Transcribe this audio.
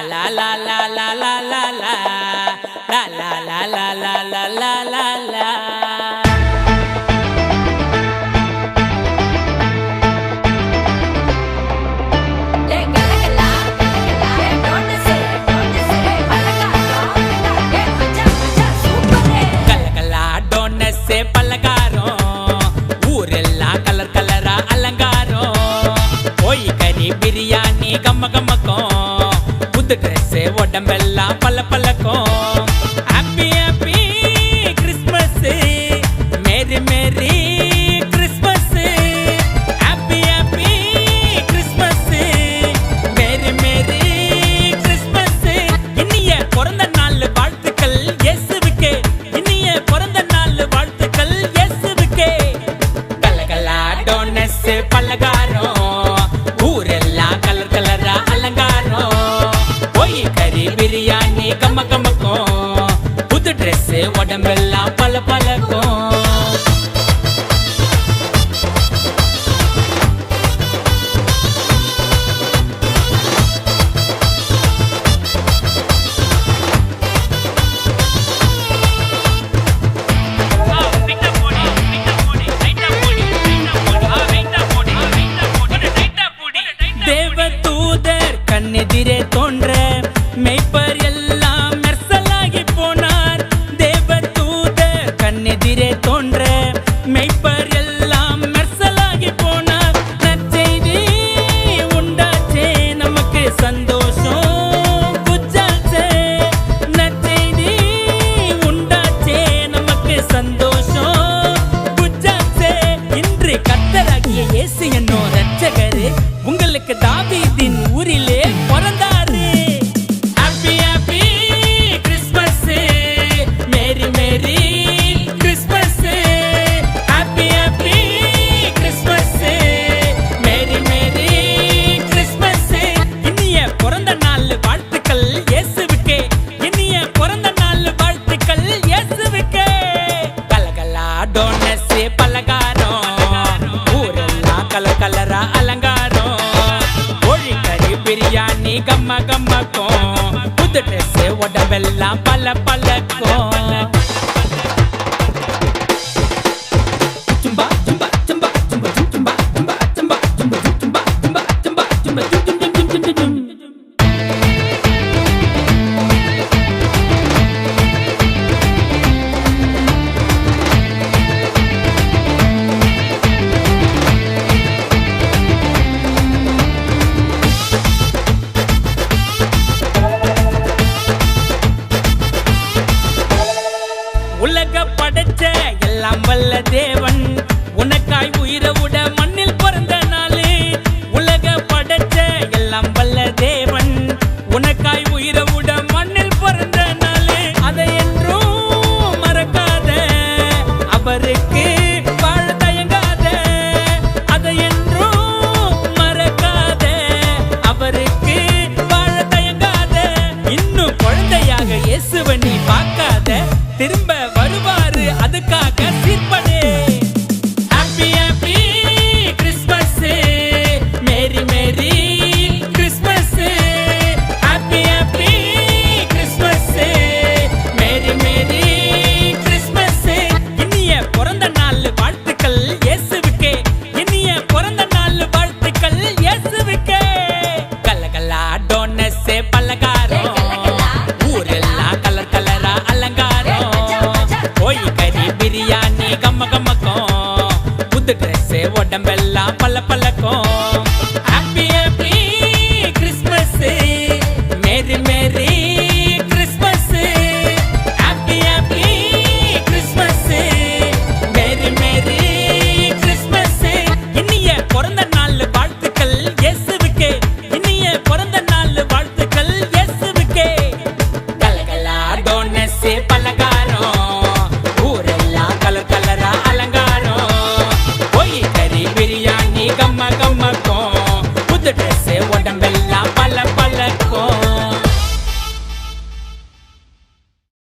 la la la la la la la la la la la la la la la la. Biryani கம்ம கம்மக்கும் புது dress உடம்பெல்லாம் பல்ல பல்லக்கும் happy happy Christmas merry merry Christmas happy happy Christmas merry merry Christmas இனிய பிறந்த நாள் வாழ்த்துக்கள் இயேசுவுக்கே இனிய பிறந்த நாள் வாழ்த்துக்கள் இயேசுவுக்கே கலகலா டோனஸ் பலகாரம் பிரியாணி கம்ம கம்மக்கும் புது ட்ரெஸ் உடம்பெல்லாம் பல பலக்கும் தேவதூதர் கண்ணெதிரே தோன்ற மெய்ப்பர் எல்லாம் மெர்சலாகி போனார் தேவதூதர் கண்ணெதிரே தோன்ற மெய்ப்பர் எல்லாம் மெர்சலாகி போனார் நற்செய்தி உண்டாச்சே நமக்கு சந்தோஷம் புஜாச்சே நற்செய்தி உண்டாச்சே நமக்கு சந்தோஷம் புஜாச்சே இன்று கர்த்தராகிய இயேசு என்னும் இரட்சகர் உங்களுக்கு தாவீதின் ஊரிலே பிறந்தார். கலரா அலங்காரம் கோழிக்கறி பிரியாணி கம்ம கம்மக்கும் புது ட்ரெஸ்